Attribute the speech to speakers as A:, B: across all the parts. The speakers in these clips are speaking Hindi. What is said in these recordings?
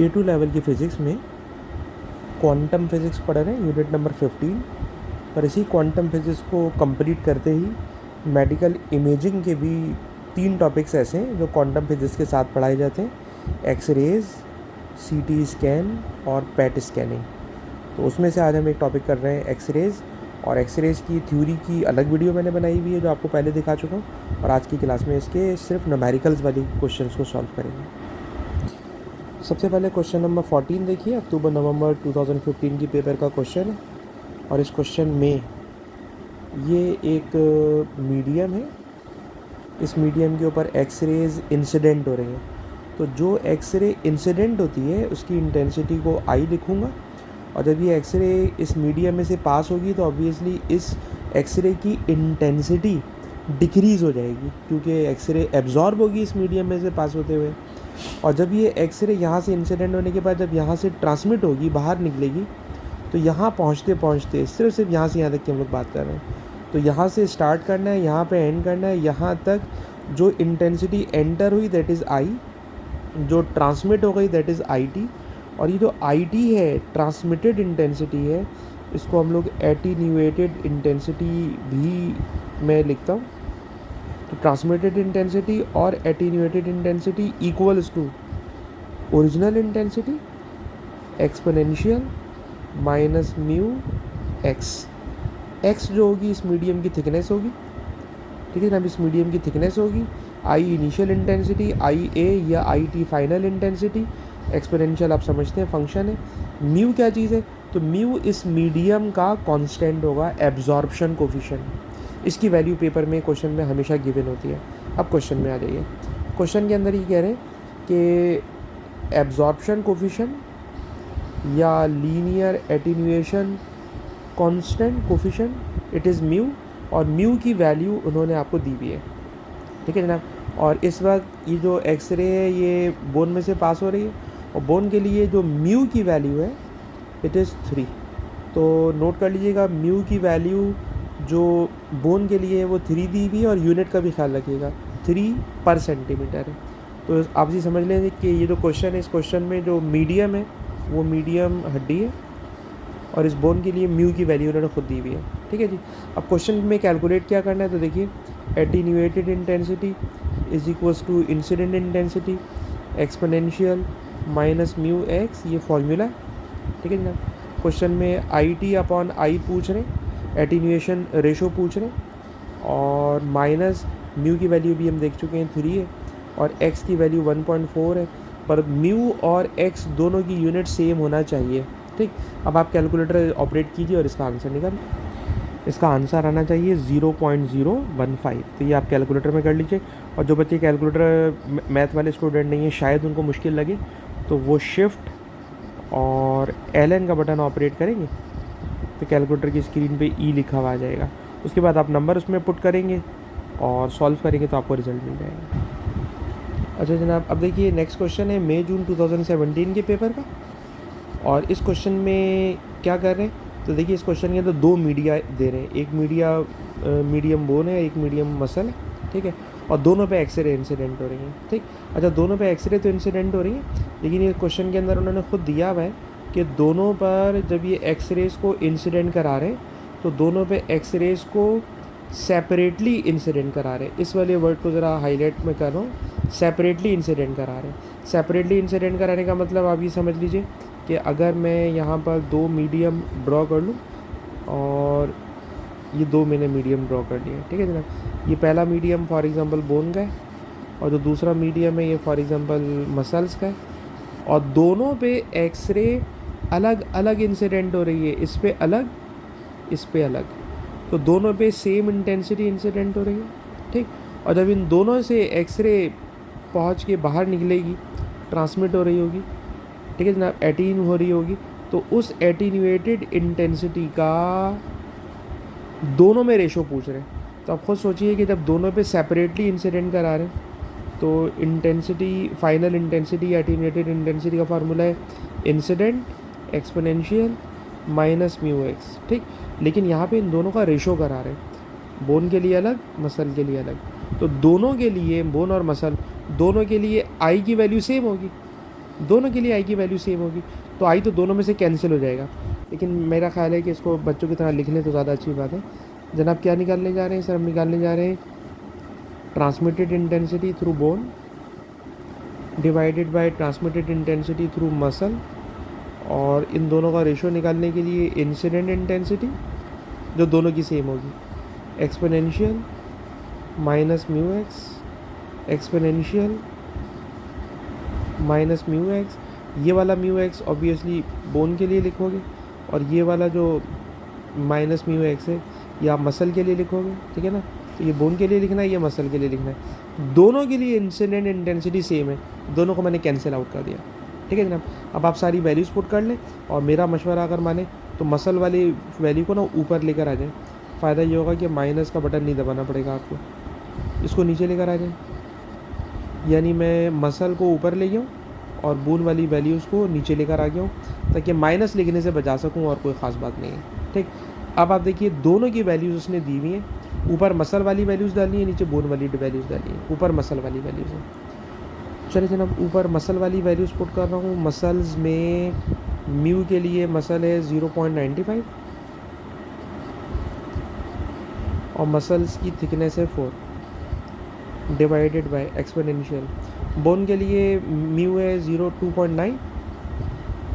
A: A2 लेवल की फ़िज़िक्स में क्वांटम फिज़िक्स पढ़ रहे हैं, यूनिट नंबर 15। पर इसी क्वांटम फिज़िक्स को कंप्लीट करते ही मेडिकल इमेजिंग के भी 3 टॉपिक्स ऐसे हैं जो क्वांटम फिज़िक्स के साथ पढ़ाए जाते हैं, एक्सरेज, सीटी स्कैन और पैट स्कैनिंग। तो उसमें से आज हम एक टॉपिक कर रहे हैं एक्सरेज, और एक्सरेज की थ्योरी की अलग वीडियो मैंने बनाई हुई है जो आपको पहले दिखा चुका हूँ, और आज की क्लास में इसके सिर्फ न्यूमेरिकल्स वाली क्वेश्चंस को सॉल्व करेंगे। सबसे पहले क्वेश्चन नंबर 14 देखिए, अक्टूबर नवंबर 2015 की पेपर का क्वेश्चन है। और इस क्वेश्चन में ये एक मीडियम है, इस मीडियम के ऊपर एक्सरेज इंसिडेंट हो रही हैं। तो जो एक्सरे इंसिडेंट होती है उसकी इंटेंसिटी को आई लिखूँगा, और जब ये एक्सरे इस मीडियम में से पास होगी तो ऑब्वियसली इस एक्सरे की इंटेंसिटी डिक्रीज़ हो जाएगी, क्योंकि एक्सरे एब्जॉर्ब होगी इस मीडियम में से पास होते हुए। और जब ये एक्सरे यहाँ से इंसिडेंट होने के बाद जब यहाँ से ट्रांसमिट होगी, बाहर निकलेगी, तो यहाँ पहुँचते पहुँचते सिर्फ यहाँ से यहाँ तक की हम लोग बात कर रहे हैं, तो यहाँ से स्टार्ट करना है, यहाँ पे एंड करना है, यहाँ तक जो इंटेंसिटी एंटर हुई दैट इज़ आई, जो ट्रांसमिट हो गई दैट इज़ आई टी। और ये जो आई टी है, ट्रांसमिटेड इंटेंसिटी है, इसको हम लोग एटीन्यूएटेड इंटेंसिटी भी मैं लिखता हूँ। तो ट्रांसमिटेड इंटेंसिटी और attenuated intensity equals to original intensity exponential minus mu X. X जो होगी इस मीडियम की थिकनेस होगी, ठीक है ना, इस मीडियम की थिकनेस होगी। आई इनिशियल इंटेंसिटी, आई ए या I T final intensity, exponential आप समझते हैं फंक्शन है। म्यू क्या चीज़ है, तो म्यू इस मीडियम का कांस्टेंट होगा, एब्जॉर्प्शन कोफिशिएंट। इसकी वैल्यू पेपर में क्वेश्चन में हमेशा गिवन होती है। अब क्वेश्चन में आ जाइए, क्वेश्चन के अंदर ये कह रहे हैं कि एब्जॉर्प्शन कोफिशिएंट या linear attenuation constant coefficient it is mu, और म्यू की वैल्यू उन्होंने आपको दी भी है, ठीक है जनाब। और इस वक्त ये जो एक्सरे है ये बोन में से पास हो रही है, और बोन के लिए जो म्यू की वैल्यू है इट इज़ 3। तो नोट कर लीजिएगा, म्यू की वैल्यू जो बोन के लिए है वो 3 दी हुई है, और यूनिट का भी ख्याल रखिएगा 3 पर सेंटीमीटर है। तो आप जी समझ लें कि ये जो क्वेश्चन है, इस क्वेश्चन में जो मीडियम है वो मीडियम हड्डी है, और इस बोन के लिए म्यू की वैल्यू उन्होंने खुद दी हुई है, ठीक है जी। अब क्वेश्चन में कैलकुलेट क्या करना है, तो देखिए attenuated intensity is equals to incident intensity exponential minus mu X, ये फॉर्मूला है, ठीक है जनाब। क्वेश्चन में आई टी अपॉन आई पूछ रहे हैं, एटीन्यूएशन रेशो पूछ रहे हैं, और माइनस म्यू की वैल्यू भी हम देख चुके हैं 3 है, और एक्स की वैल्यू 1.4 है। पर म्यू और एक्स दोनों की यूनिट सेम होना चाहिए, ठीक। अब आप कैलकुलेटर ऑपरेट कीजिए और इसका आंसर निकाल, इसका आंसर आना चाहिए 0.015। तो ये आप कैलकुलेटर में कर लीजिए। और जो बच्चे कैलकुलेटर मैथ वाले स्टूडेंट नहीं है, शायद उनको मुश्किल लगे, तो वो शिफ्ट और LN का बटन ऑपरेट करेंगे तो कैलकुलेटर की स्क्रीन पे ई लिखा हुआ आ जाएगा। उसके बाद आप नंबर उसमें पुट करेंगे और सॉल्व करेंगे तो आपको रिजल्ट मिल जाएगा। अच्छा जनाब, अब देखिए नेक्स्ट क्वेश्चन है मई जून 2017 के पेपर का, और इस क्वेश्चन में क्या कर रहे हैं, तो देखिए इस क्वेश्चन के अंदर 2 मीडिया दे रहे हैं, एक मीडियम बोन है, एक मीडियम मसल है, ठीक है, और दोनों पे एक्सरे इंसिडेंट हो रही हैं, ठीक। अच्छा, दोनों पे एक्सरे तो इंसिडेंट हो रही हैं, लेकिन ये क्वेश्चन के अंदर उन्होंने खुद दिया हुआ है कि दोनों पर जब ये एक्सरेज को इंसिडेंट करा रहे हैं तो दोनों पे एक्सरेज को सेपरेटली इंसिडेंट करा रहे हैं। इस वाले वर्ड को ज़रा हाईलाइट में कर रहा हूँ, सेपरेटली इंसिडेंट करा रहे हैं। सेपरेटली इंसिडेंट कराने का मतलब आप ये समझ लीजिए कि अगर मैं यहाँ पर 2 मीडियम ड्रॉ कर लूँ, और ये 2 मैंने मीडियम ड्रॉ कर लिए, ठीक है जनाब। ये पहला मीडियम फॉर एग्जांपल बोन का है, और जो दूसरा मीडियम है ये फॉर एग्जांपल मसल्स का है, और दोनों पे एक्सरे अलग अलग इंसिडेंट हो रही है, इस पे अलग, इस पे अलग, तो दोनों पे सेम इंटेंसिटी इंसिडेंट हो रही है, ठीक। और जब इन दोनों से एक्सरे पहुँच के बाहर निकलेगी, ट्रांसमिट हो रही होगी, ठीक है जनाब, एटीन हो रही होगी, तो उस एटीन्यूएटेड इंटेंसिटी का दोनों में रेशो पूछ रहे हैं। तो आप खुद सोचिए कि जब दोनों पे सेपरेटली इंसिडेंट करा रहे हैं तो intensity, final intensity, attenuated intensity का फार्मूला है incident exponential minus mu x, ठीक। लेकिन यहाँ पे इन दोनों का रेशो करा रहे हैं, बोन के लिए अलग, मसल के लिए अलग। तो दोनों के लिए, बोन और मसल दोनों के लिए आई की वैल्यू सेम होगी, दोनों के लिए आई की वैल्यू सेम होगी, तो आई तो दोनों में से कैंसिल हो जाएगा, लेकिन मेरा ख्याल है कि इसको बच्चों की तरह लिख लें तो ज़्यादा अच्छी बात है। जनाब क्या निकालने जा रहे हैं सर? हम निकालने जा रहे हैं transmitted intensity through bone divided by transmitted intensity through muscle, और इन दोनों का रेशो निकालने के लिए इंसिडेंट इंटेंसिटी जो दोनों की सेम होगी, exponential minus mu x, exponential minus mu X. ये वाला म्यू एक्स ऑब्वियसली बोन के लिए लिखोगे, और ये वाला जो माइनस म्यू एक्स है ये आप मसल के लिए लिखोगे, ठीक है ना। तो ये बोन के लिए लिखना है, ये मसल के लिए लिखना है। दोनों के लिए इंसिडेंट इंटेंसिटी सेम है, दोनों को मैंने कैंसिल आउट कर दिया, ठीक है जनाब। अब आप सारी वैल्यूज़ पुट कर लें, और मेरा मशवरा अगर माने तो मसल वाली वैल्यू को ना ऊपर लेकर आ जाए। फ़ायदा ये होगा कि माइनस का बटन नहीं दबाना पड़ेगा आपको, इसको नीचे लेकर आ जाए, यानी मैं मसल को ऊपर ले गया हूँ और बोन वाली वैल्यूज़ को नीचे लेकर आ गया हूँ, ताकि माइनस लिखने से बचा सकूँ, और कोई ख़ास बात नहीं है, ठीक। अब आप देखिए दोनों की वैल्यूज़ उसने दी हुई हैं, ऊपर मसल वाली वैल्यूज़ डालनी है, नीचे बोन वाली वैल्यूज़ डालनी है, ऊपर मसल वाली वैल्यूज़ है। चलिए जनाब ऊपर मसल वाली वैल्यूज़ पुट कर रहा हूँ। मसल्स में म्यू के लिए मसल है 0.95 और मसल्स की थिकनेस है 4 डिवाइडेड बाय एक्सपोनेंशियल। बोन के लिए म्यू है 2.9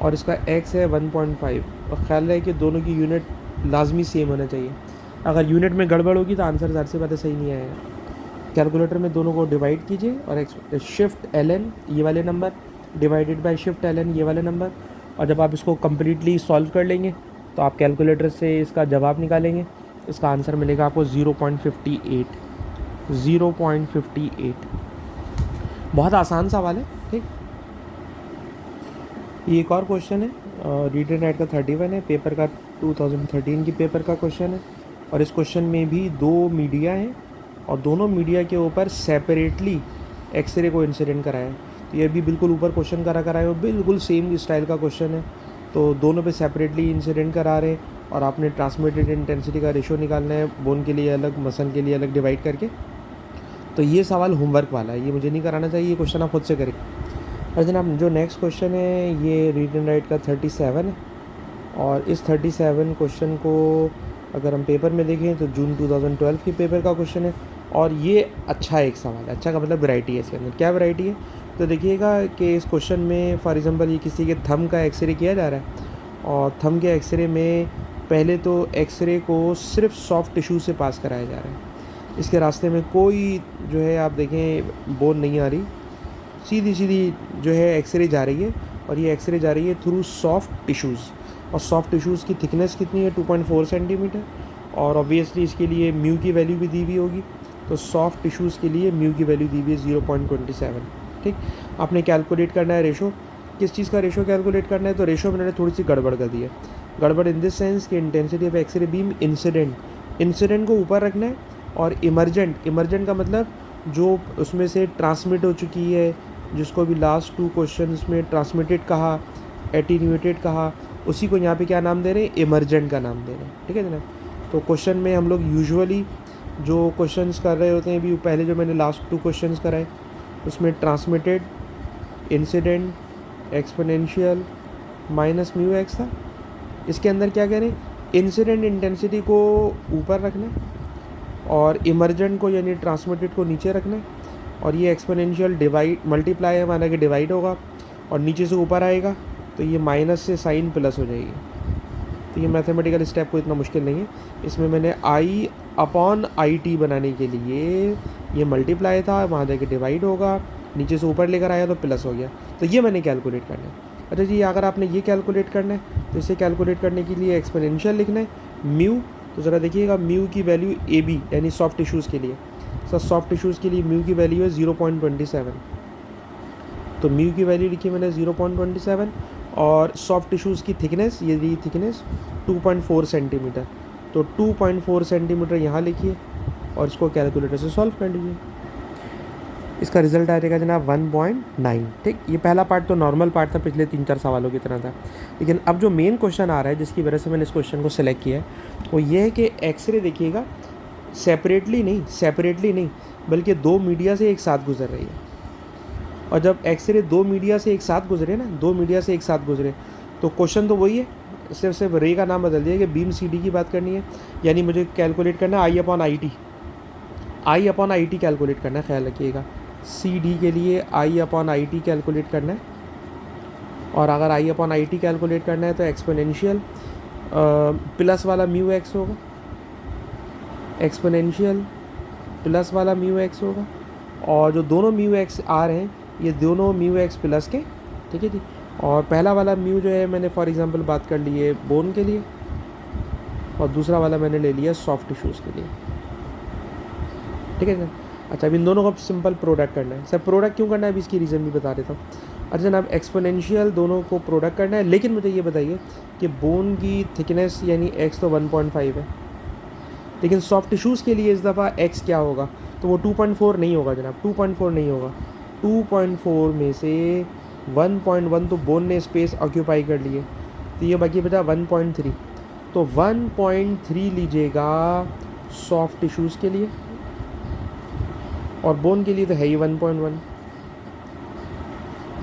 A: और इसका एक्स है 1.5, और ख्याल है कि दोनों की यूनिट लाजमी सेम होना चाहिए। अगर यूनिट में गड़बड़ होगी तो आंसर ज़ाहिर सी बात है सही नहीं आएगा। कैलकुलेटर में दोनों को डिवाइड कीजिए, और शिफ्ट एल एन ये वाले number divided by shift L N ये वाले नंबर, और जब आप इसको कम्प्लीटली सॉल्व कर लेंगे तो आप कैलकुलेटर से इसका जवाब निकालेंगे। इसका आंसर मिलेगा आपको 0.58। 0.58 बहुत आसान सवाल है, ठीक। ये एक और क्वेश्चन है, रीड एंड राइट का 31 है, पेपर का 2013 की पेपर का क्वेश्चन है, और इस क्वेश्चन में भी दो मीडिया हैं और दोनों मीडिया के ऊपर सेपरेटली एक्सरे को इंसिडेंट कराया है। तो ये भी बिल्कुल ऊपर क्वेश्चन कराया और बिल्कुल सेम स्टाइल का क्वेश्चन है। तो दोनों पे सेपरेटली इंसिडेंट करा रहे हैं, और आपने ट्रांसमिटेड इंटेंसिटी का रेशो निकालना है, बोन के लिए अलग मसल के लिए अलग डिवाइड करके। तो ये सवाल होमवर्क वाला है, ये मुझे नहीं कराना चाहिए, ये क्वेश्चन आप खुद से करें। और जनाब जो नेक्स्ट क्वेश्चन है ये रीड एंड राइट का 37 है, और इस 37 क्वेश्चन को अगर हम पेपर में देखें तो जून 2012 की पेपर का क्वेश्चन है, और ये अच्छा एक सवाल है। अच्छा का मतलब वैरायटी है इसके अंदर। क्या वैरायटी है तो देखिएगा कि इस क्वेश्चन में फॉर एग्जांपल ये किसी के थंब का एक्सरे किया जा रहा है, और थंब के एक्सरे में पहले तो एक्सरे को सिर्फ सॉफ्ट टिश्यू से पास कराया जा रहा है। इसके रास्ते में कोई जो है आप देखें बोन नहीं आ रही, सीधी सीधी जो है एक्सरे जा रही है, और ये एक्सरे जा रही है थ्रू सॉफ्ट टिश्यूज़, और सॉफ्ट टिश्यूज़ की थिकनेस कितनी है 2.4 सेंटीमीटर, और ऑब्वियसली इसके लिए म्यू की वैल्यू भी दी हुई होगी। तो सॉफ्ट टिश्यूज़ के लिए म्यू की वैल्यू दी हुई है 0.27, ठीक। आपने कैलकुलेट करना है रेशो, किस चीज़ का रेशो कैलकुलेट करना है, तो रेशो मैंने थोड़ी सी गड़बड़ कर दी है। गड़बड़ इन दिस सेंस कि intensity of X-ray beam incident को ऊपर रखना है, और इमरजेंट का मतलब जो उसमें से ट्रांसमिट हो चुकी है, जिसको भी लास्ट 2 क्वेश्चंस में ट्रांसमिटेड कहा, एटीन्यूएटेड कहा, उसी को यहाँ पे क्या नाम दे रहे हैं, इमरजेंट का नाम दे रहे हैं, ठीक है जनाब। तो क्वेश्चन में हम लोग यूजुअली जो क्वेश्चंस कर रहे होते हैं, भी पहले जो मैंने लास्ट 2 क्वेश्चंस कराए उसमें transmitted, incident, exponential minus mu x था। इसके अंदर क्या कह रहे हैं, इंसिडेंट इंटेंसिटी को ऊपर रखना है, और इमरजेंट को यानी ट्रांसमिटेड को नीचे रखना है, और ये एक्सपोनेंशियल डिवाइड मल्टीप्लाई है, माना कि डिवाइड होगा और नीचे से ऊपर आएगा, तो ये माइनस से साइन प्लस हो जाएगी। तो ये मैथमेटिकल स्टेप को इतना मुश्किल नहीं है। इसमें मैंने आई अपॉन आई टी बनाने के लिए ये मल्टीप्लाई था, वहाँ जाके डिवाइड होगा, नीचे से ऊपर लेकर आया तो प्लस हो गया, तो ये मैंने कैलकुलेट करना है। अच्छा जी, अगर आपने ये कैलकुलेट करना है तो इसे कैलकुलेट करने के लिए एक्सपोनेंशियल लिखना है म्यू। तो ज़रा देखिएगा म्यू की वैल्यू ए बी यानी सॉफ्ट टिश्यूज़ के लिए, सर सॉफ्ट टिश्यूज़ के लिए म्यू की वैल्यू है 0.27, तो म्यू की वैल्यू लिखी मैंने 0.27, और सॉफ्ट टिश्यूज़ की थिकनेस, ये दी थिकनेस 2.4 सेंटीमीटर, तो 2.4 सेंटीमीटर यहाँ लिखिए, और इसको कैलकुलेटर से सॉल्व कर लीजिए। इसका रिजल्ट आ जाएगा जनाब 1.9, ठीक। ये पहला पार्ट तो नॉर्मल पार्ट था, पिछले 3-4 सवालों की तरह था, लेकिन अब जो मेन क्वेश्चन आ रहा है जिसकी वजह से मैंने इस क्वेश्चन को सिलेक्ट किया है वो ये है कि एक्सरे देखिएगा सेपरेटली नहीं बल्कि 2 मीडिया से एक साथ गुजर रही है। और जब एक्सरे दो मीडिया से एक साथ गुजरे ना, दो मीडिया से एक साथ गुजरे, तो क्वेश्चन तो वही है, सिर्फ रे का नाम बदल दिया कि बीम सी डी की बात करनी है, यानी मुझे कैलकुलेट करना है I upon I T, I upon I T calculate करना है, ख्याल रखिएगा। सी डी के लिए I upon I T calculate करना है, और अगर I upon I T calculate करना है तो एक्सपोनेंशियल प्लस वाला म्यू एक्स होगा, एक्सपोनेंशियल प्लस वाला म्यू एक्स होगा, और जो दोनों म्यू एक्स आ रहे हैं ये दोनों म्यू एक्स प्लस के, ठीक है जी। और पहला वाला म्यू जो है मैंने फॉर एग्जांपल बात कर ली है बोन के लिए, और दूसरा वाला मैंने ले लिया सॉफ्ट टिश्यूज़ के लिए, ठीक है सर। अच्छा, अब इन दोनों को सिंपल प्रोडक्ट करना है। सर प्रोडक्ट क्यों करना है, अभी इसकी रीज़न भी बता देता हूँ। अच्छा जनाब, एक्सपोनेंशियल दोनों को प्रोडक्ट करना है, लेकिन मुझे ये बताइए कि बोन की थिकनेस यानी एक्स तो 1.5 है, लेकिन सॉफ्ट टिश्यूज़ के लिए इस दफ़ा एक्स क्या होगा, तो वो 2.4 नहीं होगा जनाब, 2.4 नहीं होगा। 2.4 में से 1.1 तो बोन ने स्पेस ऑक्यूपाई कर लिए, तो ये बाकी बचा 1.3, तो 1.3 लीजिएगा सॉफ्ट टिश्यूज़ के लिए, और बोन के लिए तो है ही 1.1।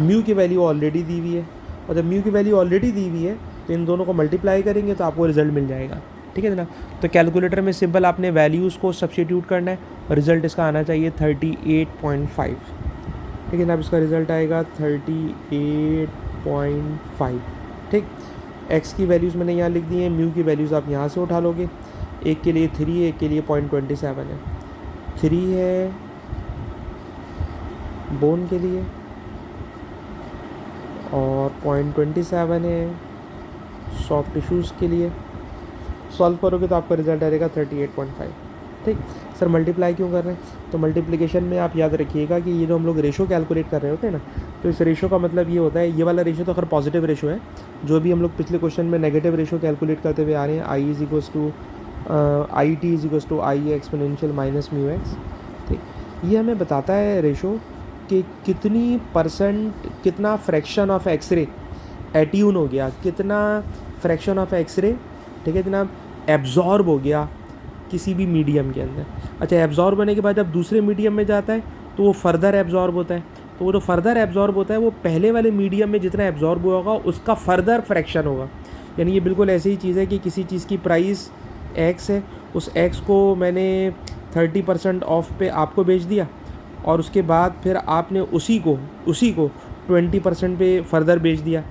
A: म्यू की वैल्यू ऑलरेडी दी हुई है, और जब म्यू की वैल्यू ऑलरेडी दी हुई है तो इन दोनों को मल्टीप्लाई करेंगे तो आपको रिजल्ट मिल जाएगा, ठीक है जनाब। तो कैलकुलेटर में सिंपल आपने वैल्यूज़ को सब्स्टिट्यूट करना है, और रिज़ल्ट इसका आना चाहिए 38.5, ठीक है जनाब। इसका रिज़ल्ट आएगा 38.5, ठीक। एक्स की वैल्यूज़ मैंने यहाँ लिख दी हैं, म्यू की वैल्यूज़ आप यहाँ से उठा लोगे, एक के लिए 3 है, एक के लिए 0.27 है। 3 है बोन के लिए और 0.27 है सॉफ्ट टिश्यूज़ के लिए। सॉल्व करोगे तो आपका रिजल्ट आएगा 38.5, ठीक। सर मल्टीप्लाई क्यों कर रहे हैं, तो मल्टीप्लिकेशन में आप याद रखिएगा कि ये जो हम लोग रेशो कैलकुलेट कर रहे होते हैं ना, तो इस रेशो का मतलब ये होता है, ये वाला रेशो तो खैर पॉजिटिव रेशो है, जो भी हम लोग पिछले क्वेश्चन में नेगेटिव रेशो कैलकुलेट करते हुए आ रहे हैं, I is equals to I T is equals to I exponential minus mu x, ठीक। ये हमें बताता है रेशो कि कितनी परसेंट, कितना फ्रैक्शन ऑफ एक्सरे एट्यून हो गया, कितना फ्रैक्शन ऑफ एक्सरे, ठीक है जनाब, एब्जॉर्ब हो गया किसी भी मीडियम के अंदर। अच्छा, एब्जॉर्ब होने के बाद जब दूसरे मीडियम में जाता है तो वो फर्दर एब्जॉर्ब होता है, तो वो जो फर्दर एब्जॉर्ब होता है वो पहले वाले मीडियम में जितना एब्जॉर्ब हुआ होगा उसका फर्दर फ्रैक्शन होगा। यानी ये बिल्कुल ऐसी ही चीज़ है कि किसी चीज़ की प्राइस एक्स है, उस एक्स को मैंने 30% ऑफ पे आपको बेच दिया, और उसके बाद फिर आपने उसी को 20% पे फर्दर बेच दिया,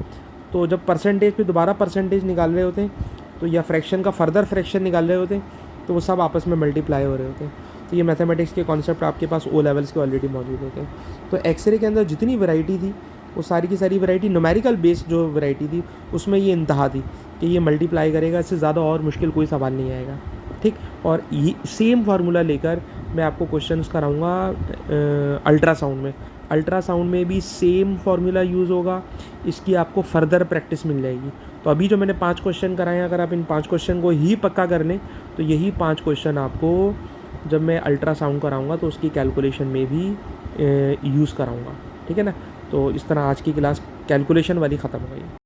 A: तो जब परसेंटेज पे दोबारा परसेंटेज निकाल रहे होते हैं तो या फ्रैक्शन का फर्दर फ्रैक्शन निकाल रहे होते हैं, तो वो सब आपस में मल्टीप्लाई हो रहे होते हैं। तो ये मैथमेटिक्स के कॉन्सेप्ट आपके पास ओ लेवल्स के ऑलरेडी मौजूद होते हैं। तो एक्सरे के अंदर जितनी वैरायटी थी वो सारी की सारी वैरायटी न्यूमेरिकल बेस्ड जो वैरायटी थी उसमें ये इंतहा थी कि ये मल्टीप्लाई करेगा, इससे ज़्यादा और मुश्किल कोई सवाल नहीं आएगा, ठीक। और ये सेम फार्मूला लेकर मैं आपको क्वेश्चंस कराऊंगा अल्ट्रासाउंड में। अल्ट्रासाउंड में भी सेम फार्मूला यूज़ होगा, इसकी आपको फर्दर प्रैक्टिस मिल जाएगी। तो अभी जो मैंने 5 क्वेश्चन कराए हैं, अगर आप इन 5 क्वेश्चन को ही पक्का कर लें तो यही 5 क्वेश्चन आपको जब मैं अल्ट्रासाउंड कराऊंगा तो उसकी कैलकुलेशन में भी यूज़ कराऊंगा, ठीक है ना। तो इस तरह आज की क्लास कैलकुलेशन वाली ख़त्म हो गई।